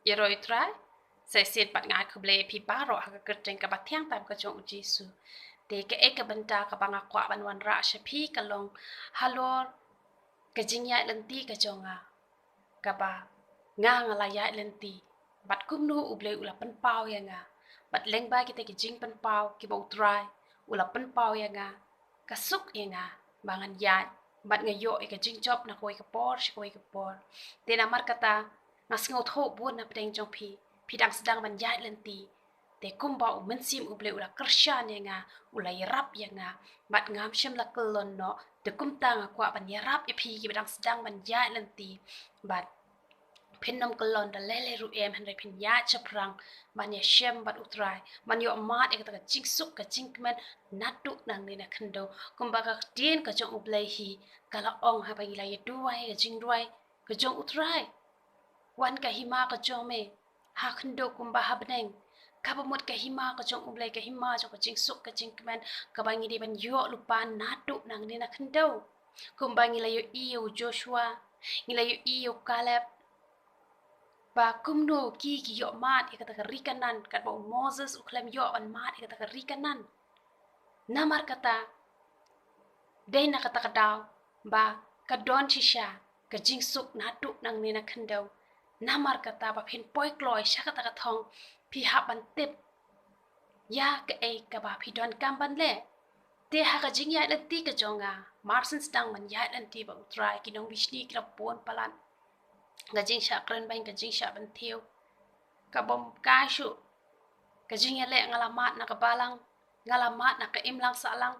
ya rồi trai sẽ xiên bắt ngài khub lệ pi ba ro ha ka trên ka bat thiang tam ka chong Jesu te ka e ka banta ka banga kwa ban wan ra sha phi ka long halor ka jingya lenti ka chonga ka ba nga nga la ya lenti bat kum nu uble ula pan pau ya nga bat leng ba kita ki jing pan pau ki bo try ula pan pau ya nga ka suk ya nga bangan ya bat nga yo e ka jing job na koi ka por shi koi ka por te na mar kata ngas ngau tho buôn na pdeng jong phi dang sedang ban ya lenti te kum ba men sim uble ula kershan ya nga ula yarap ya nga bat ngam shim la kelon no te kum ta nga kwa ban yarap e phi ki dang sedang ban ya lenti bat pin nom kelon da lele ru em han re pin ya chaprang ban ya shem bat utrai ban yo mat e ka ching suk ka ching kmen natu nang ni na khando kum ba ka tin ka jong ublei hi kala ong ha ba ila ye duai ka jing duai ka jong utrai wan ka hima ka jong me ha khando kum ba ha bneng ka ba mot ka hima ka jong ublei ka hima jong ka ching suk ka ching kmen ka ba ngi di ban yo lupa natu nang ni na khando kum ba ngi la yo iyo Joshua ngi la yo iyo Caleb ba kumno ki yo mat e kata rikanan kat ba Moses uklem yo an mat e kata rikanan namar kata dei na kata kadaw ba kadon chisha ka jingsuk na tu nang ni na khandaw namar kata ba phin poi kloi sha kata ka thong phi ha ban tip ya ka e ka ba phi don kam ban le te ha ka jing ya la ti ka jonga marsin stang man ya lan ti ba utrai ki nong bishni ki pon palan gajing sha kren bang gajing sha ban thiu ka bom ka shu gajing ya le ngalamat na ka balang ngalamat na ka imlang sa lang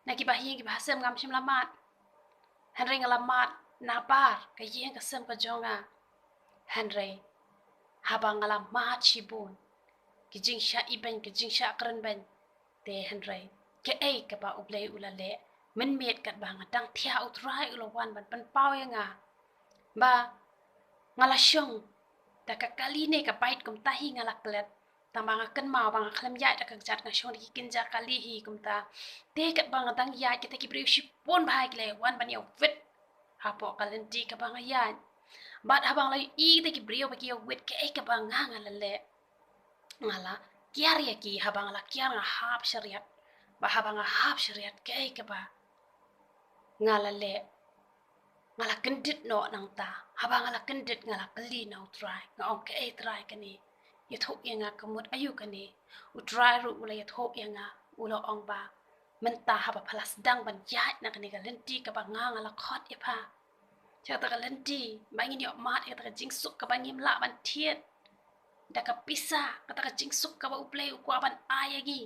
na ki bahi ki bahasem ngam shim lamat hanre ngalamat na bar ka yeng ka sem ka jonga hanre habang ngalamat shibun gajing sha iben gajing sha kren ben te hanre ke ei ka ba ublei ulale men met kat ba ngatang thia utrai ulawan ban pan pau nga ba ngala syong ta ka kali ne ka bait kum tahi ngala klet ta banga kan mau banga khlem ya ta ka jat nga syong ki kin ja kali hi kum ta te ka banga dang ya ki ta ki briu shi pon bhai kle wan ban yo vet ha po kalenti ka banga ya bat ha bang lai I ta ki briu ba ki yo vet ke ka banga ngala le ngala kiar ya ki ha banga la kiar nga hap syariat ba ha banga hap syariat ke ka ba ngala le ngala kendit no nang ta haba ngala kendit ngala kali na utrai nga ong ke try kani ye thok ye nga kamut ayu kani utrai ru ula ye thok ye nga ula ong ba menta haba phalas dang ban yat na kani ka lenti ka ba nga ngala khot ye pha cha ta ka lenti ba ngi yo mat ye ta ka jing suk ka ba ngim la ban thiet da ka pisa ka ta ka jing suk ka ba uplay u kwa ban ayagi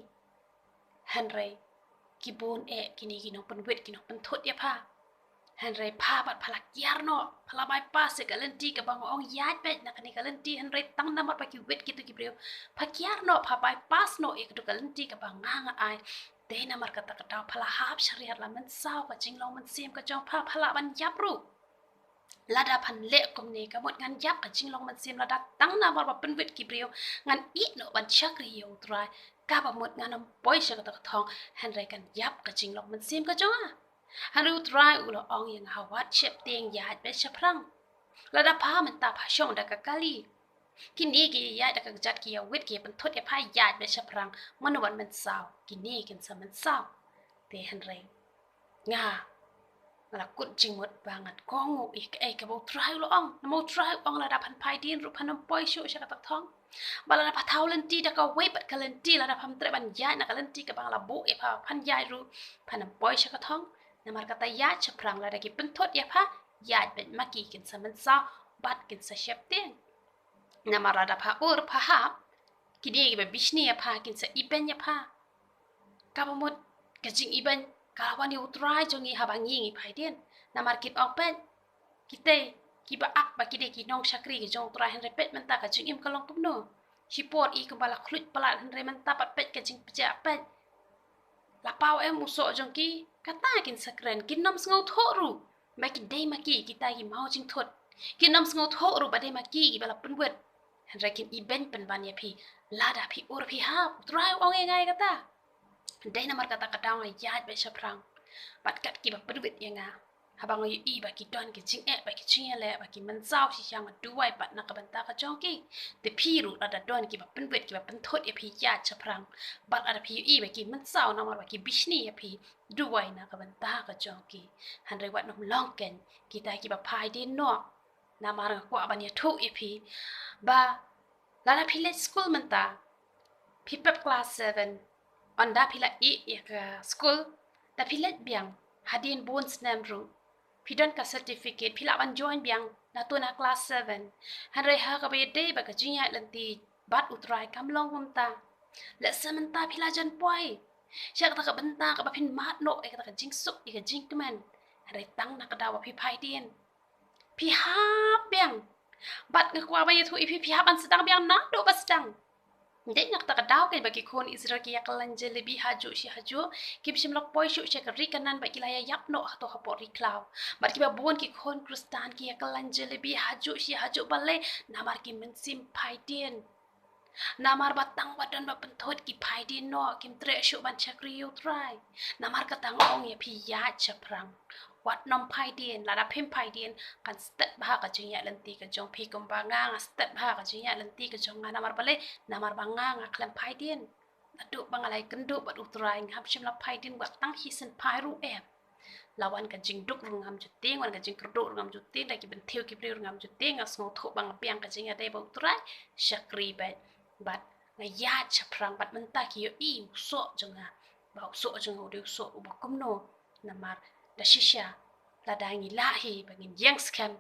henry kibun e kini kino pen wet kino pen thot ye pha Henry pa bat phalak yarno phala bypass ke galenti ke bang ong yat bet na kani galenti Henry tang namar pa ki wet kitu ki breu phakyarno pa bypass no ek tu galenti ke bang nga ai te namar kata kata phala hap syariat la men saw ka jinglong men sim ka jong pa phala ban yap ru lada phan le kom ne ka mot ngan yap ka jinglong men sim lada tang namar pa pen wet ki breu ngan I no ban chakri yo try ka ba mot ngan am boy sha ka thong Henry kan yap ka jinglong men sim ka jong haru try ulo ong yang hawat chep tieng yat be shaphrang lada pa man ta pha shong da ka kali kini ki ya da ka jat ki ya wit ki pen thot ya pha yat be shaphrang man wan man saw kini kin sa man saw te han re nga la kut jing mot bangat kongu ik e ka bo try ulo ong no mo try ong lada phan pai din ru phan poi shu sha ka thong bala na pathaw len ti da ka we pat ka len ti lada pham tre ban ya na ka len ti ka bang la bu e pha phan ya ru phan poi sha ka thong namar kata ya chaprang la dagi pentot ya pha ya ben maki kin samen sa bat kin sa shepten namar ada pha ur pha ha kidi be bishni ya pha kin sa iben ya pha kabamot kajing iben kalawani utrai jongi habangi ngi phaiden namar kit ok pen kite ki ba ak ba kide ki nong shakri ki jong trai hen repet menta kajing im kalong kumno shipot I kembala khlut palat hen re menta pat pet kajing pja pet la pau em uso jong ki kata kin sakren kin nam ngau tho ru ba ki dei maki kita ki mau jing thot kin nam ngau tho ru ba dei maki ki bala pen wet han ra kin iben pen ban ya phi lada phi ur phi ha trai ong ngai kata dei namar kata kata ngai ya be shaphrang bat kat ki ba pen wet ya nga habang yu bagi don ke jing bagi jing le bagi menzau si yang duai bat nak banta ka jongki te piru ada don ki ba penwet ki ba pentot ya pi ya chaprang bat ada pi yu bagi menzau namar bagi bishni ya pi duai nak banta ka jongki handre wat nom longken kita ki ba pai din no namar ko aban ya thu ya pi ba lada pi le school menta pi pep class 7 onda pi la ya ka school da pi let biang hadin bon snam ru Pidon ka certificate pila ban join biang na tu na class 7 hanre ha ka be day ba ka jinya lanti bat utrai kamlong mamta la sementa pila jan poi syak ta ka benta ka ba pin mat no e ka jing suk e ka jing kemen hanre tang na ka dawa pi pai dien pi ha biang bat ngakwa ba yetu ipi pi ha ban sedang biang na do ba sedang Dek nak tak daw kay bagi kon Israel kaya kalanje lebih haju si haju kim sim lok poi shu check ri kanan bagi laya yap no to hapo ri klaw bar ki ba bon ki kon kristan kaya kalanje lebih haju si haju bale namar ki men sim pai dien namar batang badan ba pentot ki pai dien no kim tre shu ban chakri yu try namar katang ong ya pi ya chaprang wat nom pai dien la da pim pai dien kan stet ba ka jinya lenti ka jong pi kum ba nga stet ba ka jinya lenti ka jong nga namar bale namar ba nga klam pai dien adu ba ngalai kendu ba utrai ngam shim la pai dien wat tang hisen pai ru lawan ka jing duk rungam juting wan ka jing kerdu rungam juting lagi bentiu ki pri rungam juting as ngo tho bang piang ka jing ade ba utrai shakri bat ngaya chaprang bat menta ki yo I so jonga ba so jonga udu so uba kumno namar da shisha la dangi lahi bangin yang scam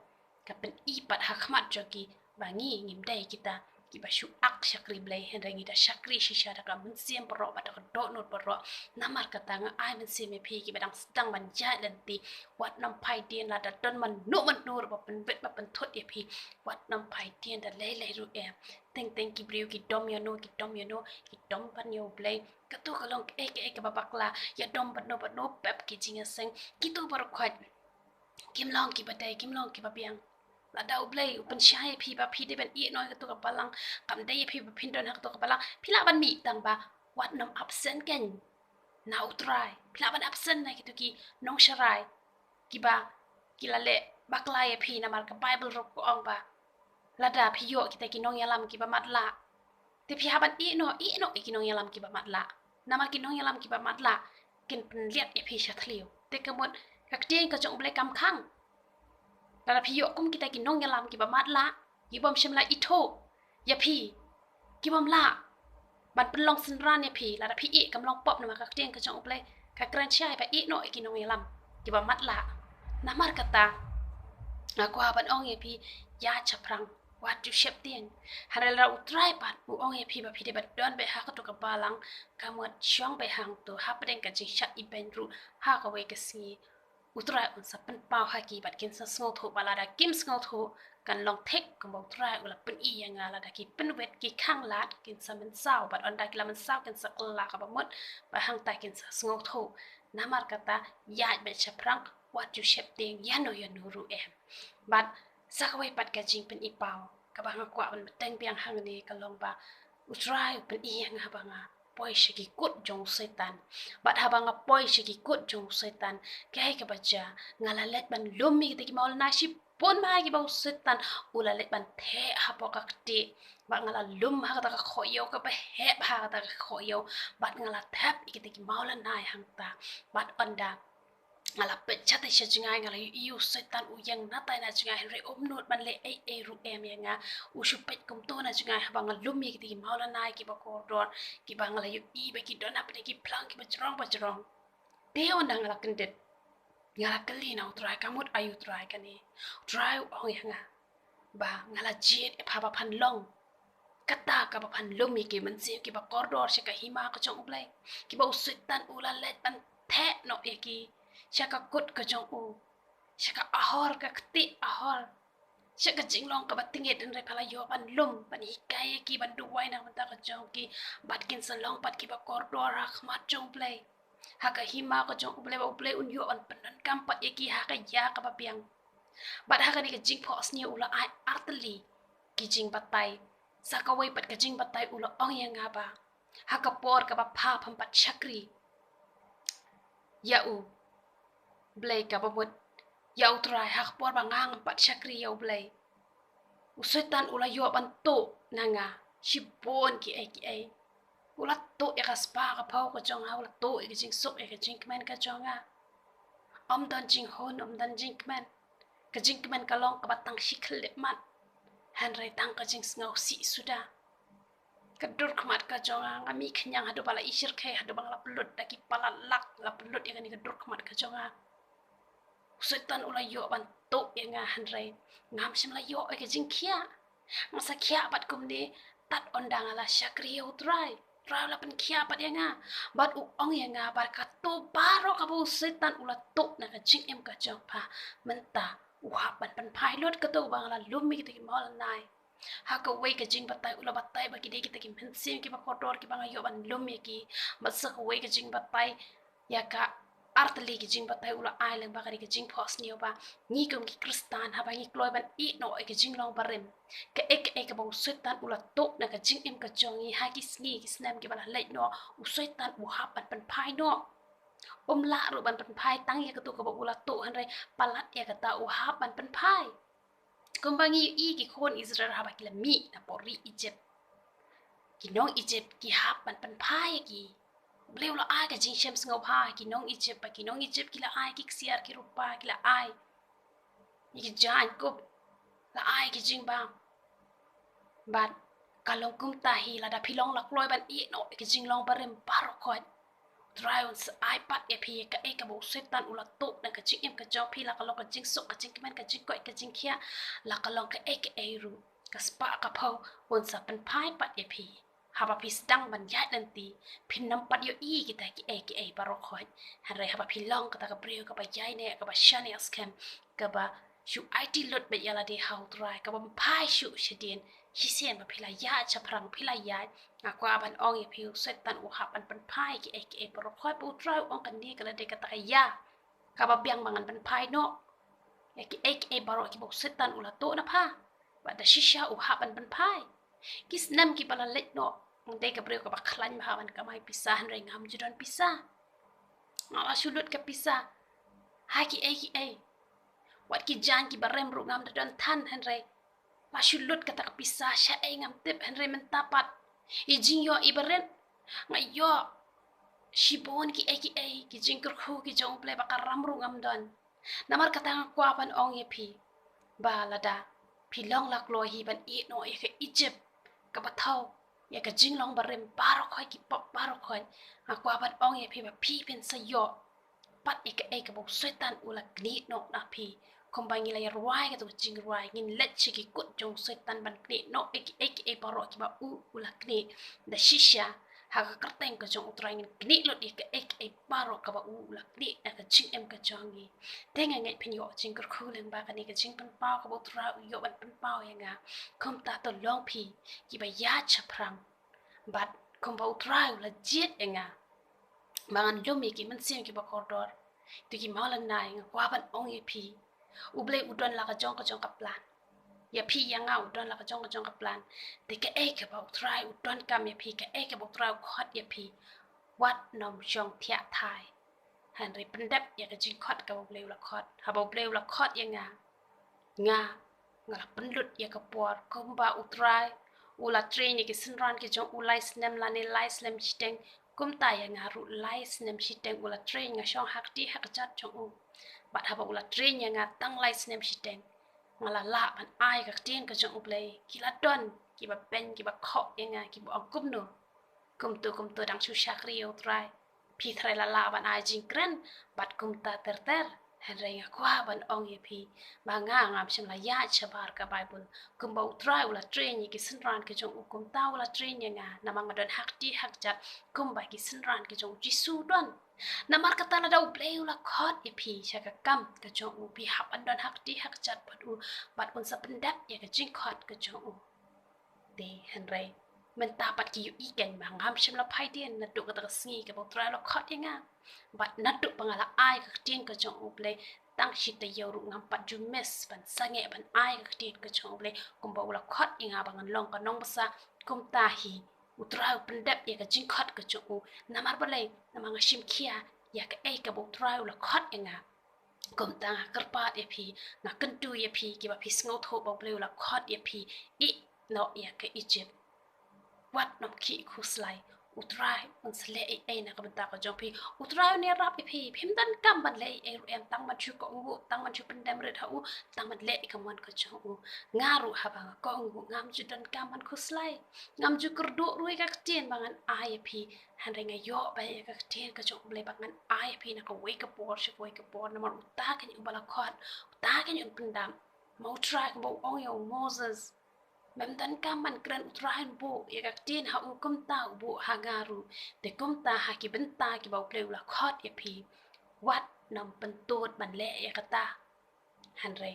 kapen ipat hakmat jogi bangi ngimdai kita kiba shu ak shakri blai hendangi da shakri shisha da kam siem pro ba da do not pro namar kata nga ai men siem pi ki badang sedang man ja lenti wat nam pai dien la da don man nur ba pen bet ba pen thot e pi wat nam pai dien da le ru teng ki briu ki dom yo no ki dom pan yo blai katu kalong ek babakla ya dom pat no pep ki jinga seng kitu bar khwat kimlong ki badai kimlong ki babiang la dau blai upen syai pi ba pi de ben I noi katu kapalang kam dai pi ba pindon hak tu kapalang pila ban mi tang ba wat nam absent ken na utrai pila ban absent na kitu ki nong sharai ki ba kilale bakla ya pi na mar ka bible ro ko ong ba lada pi yo kita ki nong yalam ki ba matla te pi haban I no ki nong yalam ki ba matla nama ki nong yalam ki ba matla kin pen liat ya pi shatliu te kamot kak tien ka jong blai kam khang Lada pi yo kum kita ki nong yalam ki ba matla ki bom shimla ito ya pi ki bom la ban pelong senran ya pi lada pi I kam long pop nama kak tien ka jong blai ka kran chai ba I no ki nong yalam ki ba matla namar kata aku haban ong ya pi ya chaprang wat tu shep tien harel ra utrai pat u ong ya pi ba pi de ba don be ha ka to ka balang kamot chong be hang to ha pren ka ji sha I ben ru ha ka we ka si utrai un sa pen pau ha ki bat kin sa small tho balada kim small tho kan long tek kam bau trai ula pen I yang ala da ki pen wet ki khang lat kin sa men sao bat on da ki la men sao kin sa kla ka ba mot ba hang ta kin sa small tho namar kata ya be chaprang wat you shep ting yano ru bat sakwe pat ka jing pen I pau ka ba ngakwa ban beteng piang hang ni ka long ba utrai pen I yang ha ba nga poi shiki kut jong setan bat habanga poi shiki kut jong setan kai ka baja ngala let ban lumi ki maul nasi pun ma ki bau setan ula let ban the hapo ka kti bat ngala lum ha ka khoyo ka ba he ha ka khoyo bat ngala tap ki maul nai hang ta bat onda ngala pechat isya jingai ngala yu setan uyang natai na jingai re omnot ban le ru yang usupet kum to na jingai habang lumi ki maula nai ki ba koridor ki ba ngala yu I ba ki don apa ki plang ki ba jerong de onda ngala kendet ngala kali na utrai kamut ayu trai kani trai ong yang ba ngala jit e pa pan long kata ka ba pan lumi ki men si ki ba koridor se ka hima ka chong blai ki ba usetan ula let ban the no ki Syaka kut ke jong u. Syaka ahor ke keti ahor. Syaka jinglong ke batingit dan repala yo ban lum ban hikai ki ban duwai na menta ke jong ki bat kin selong bat ki ba kordor rahmat jong play. Haka hima ke jong play un yo on penan kampat ye ki haka ya ka ba piang. Bat haka ni ke jing pos ni ula ai arteli ki jing batai. Saka wai bat ke jing batai ula ong yang ngaba. Haka por ka ba pa pampat chakri. Ya u Blay ka babot ya utrai hak por bangang pat syakri ya ublay usetan ula yo bantu nanga shibon ki ai ula to ya kaspa ka pau ka jong ha ula to ya jing sok ya jing kmen ka jong ha dan jing hon dan jing kmen ka jing kmen ka long ka batang shikhle mat han rai tang ka jing ngau si sudah kedur kemat ka jong ha ngami kenyang hadu bala isir khe hadu bang la pelut daki pala lak la pelut ya ni kedur kemat ka jong ha usetan ula yo bantu ya nga han rai ngam sim la yo ka jing kia masa kia bat kumde tat ondang ala syakri utrai trai la pen kia bat yang bat u ong yang bar ka to baro ka bu setan ula to na ka jing em ka jong pa menta u ha ban pen phai lot ka to bang la lumi ki ti mol nai ha ka wei ka jing batai ula batai ba ki de ki ta ki men sim ki ba kodor ki bang yo ban lumi ki masa ka wei ka jing batai ya ka artli ki jing batai ula island ba ka ki jing pos ni ba ni kum ki kristan ha ba ni kloi ban i no ki jing long barim ka ek ka bang setan ula to na ka jing em ka jong i ha ki sngi ki snam ki bala leit no u setan u ha ban pen phai no la ru ban pen phai tang ya ka tu ka ba ula to han rai palat ya ka ta u ha ban pen phai kumbangi i ki kon Israel ha ba ki la mi na pori Egypt ki nong Egypt ki ha ban pen phai ki Bleu la ai ka jing shem ngau ha ki nong Egypt pa ki nong Egypt ki la ai ki ksiar ki rupa ki la ai ni ki jan ko la ai ki jing bang bat kalong kum tahi la da pilong la kloi ban i no ki jing long barem paro khoi try on iPad e phi ka e ka bo setan ula to na ka jing em ka jong phi la kalong ka jing sok ka jing man ka jing ko ka jing khia la kalong ka e ru ka spa ka phau on sa pen phai pat e phi haba phi stang ban ya dan ti phin nam pat yo i ki ta ki e paro khoi han re haba phi long ka ta ka breu ka ba yai ne ka ba shane scam ka ba shu IT lot be yala de how try ka ba phai shu shidin hisien ba phila ya shaphrang phila ya ngakwa ban ong ye phiu setan u ha ban pen phai ki e paro khoi bu try ong kan ni ka la de ka ta ya ka ba biang mangan pen phai no ya ki e baro ki bu setan ula to na pha ba da shisha u ha ban pen phai kis nam ki bala let no de ka breu ka ba khlan ma ban ka mai pisah reng ham judon pisah ngala sulut ka pisah ha ki e wat ki jan ki barem ru ngam da don than han re la sulut ka ta pisah sha e ngam tip han re men tapat i jing yo i baren ngai yo shibon ki ki jing kur khu ki jong ple ba ka ram ru ngam don namar ka ta kwa ban ong ye phi ba la da phi long lak lo hi ban i no e ka Egypt ka ba thau ya ka jing long barem baro khoi ki pop baro khoi akwa ban ong ye phi ba phi pen sa yo pat e ka bo setan ula kni no na phi kombangi la ya ruai ka tu jing ruai ngin let chi ki kut jong setan ban kni no e baro ki ba ula kni da shisha ha ka kerteng ka jong utrai ngin kni lo di ka e baro ka ba ula kni na ka jing em ka jong ni tenga ngai phin yo jing kur khuleng ba ka ni ka jing pen pao ka bo tra yo ban pen pao ya nga kom ta to long phi ki ba ya chaprang bat kom ba utrai la jet nga mangan lumi ki man sim ki ba kordor tu ki malan nai nga kwa ban ong ye phi uble udon la ka jong ka plan ya phi ya nga udon la ka jong ka plan te ka ka ba utrai udon kam ya phi ka ka ba utrai khot ya phi wat nom jong thia thai han ri pendap ya ka jing khot ka uble la khot ha ba uble la khot ya nga la penlut ya ka por kom ba utrai ula train ki sinran ki jong ulai snem la ne lai snem chiteng kum ta ya nga ru lai snem chiteng ula train nga shong hak ti hak chat chong u bat ha ba ula train ya nga tang lai snem chiteng ngala la ban ai ka tien ka jong uplay ki la don ki ba pen ki ba kho ya nga ki ba kum no kum tu dang chu shakri yo trai phi thrai la ban ai jing kren bat kum ta ter henry kwa ban ong ye phi ba nga ngam chim la ya chabar ka bible kum ba utrai ula train ki sinran ki jong kum ta ula train ya nga namang don hak ti hak jat kum ba ki sinran ki jong jisu don namar kata la dau play ula khot ye phi cha ka kam ka jong u pi hap an don hak ti hak jat bat un sa pendap ya ka jing khot ka jong u de henry men ta pat ki yu i ken ba ngam chim la phai tien na tu ka ta sngi ka ba utrai la khot ya nga bat natu pangala ai ka tien ka jong uple tang shi te yo ru ngam pat ju mes ban sange ban ai ka tien ka jong uple kum ba ula khot inga bangan long ka nong basa kum ta hi utrau pendap ya ka jing khot ka jong u namar balai namang shim khia ya ka ka bu utrau ula khot inga gom tang kerpat ya pi na kentu ya pi ki ba pi sngo tho ba bleu la khot ya pi I no ya ke Egypt wat nom ki khuslai utrai on sle ai na ka bata ka jong pi utrai ne rap pi phim dan kam ban le ai em tang man chu ko ngu tang man chu pen dam re thau tang man le ka mon ka chong u ngaru ha ba ko ngu ngam chu dan kam man khuslai ngam chu kur do rui ka tien bangan ai pi han renga yo ba ka tien ka chong ble bangan ai pi na ka wake up por shi wake up por na mar uta ka ni bala khot uta ka ni pen dam mau try ka bo ong yo Moses Mem dan kaman kran utrahan bu ya ka tin ha kum ta bu hagaru te kum ta ha ki benta ki bau pleu la khot ya pi wat nam pentut ban le ya kata han re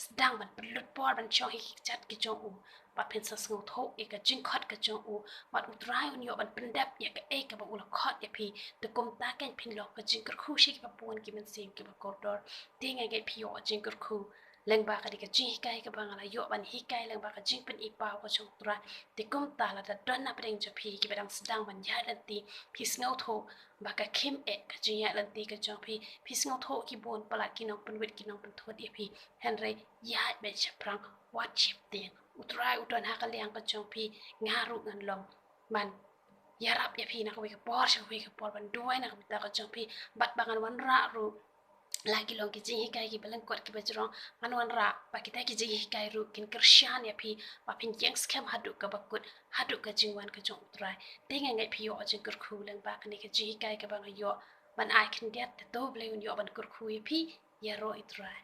sedang ban pelut por ban chong hi chat ki chong u ba pen sa sngo tho ya ka jing khot ka chong u bat utrai un yo ban pendap ya ka e ka bu la khot ya pi te kum ta ken pin lo ka jing kar khu shi ki ba pon ki men sim ki ba kordor te nga ge pi yo jing kar khu leng ba ka di ka jing hikai ka bang la yo ban hikai leng ba ka jing pen ipa ko chong tra te kum ta la da don na preng jo pi ki badang sedang ban ya dan ti pi sngo tho ba ka kim e ka jing ya dan ti ka chong pi sngo tho ki bon pala ki nong pen wit ki nong pen thot e pi henry ya be shaphrang wat chip ting utrai uton ha ka liang ka chong pi ngaru ngan long man yarap ya pi na ka wi ka por sha wi ka por ban duai na ka ka chong pi bat bangan wan ra ru lagi long ki jing hikai ki belen kot ki bajrong anwan ra pa kita ki jing hikai ru kin kershan ya pi pa pin yang scam hadu ka bakut hadu ka jingwan ka jong utrai tenga ngai pi yo jing kur khu leng ba ni ka jing hikai ka bang yo ban ai kin dia te to ble yo ban kur khu ya pi ya ro itrai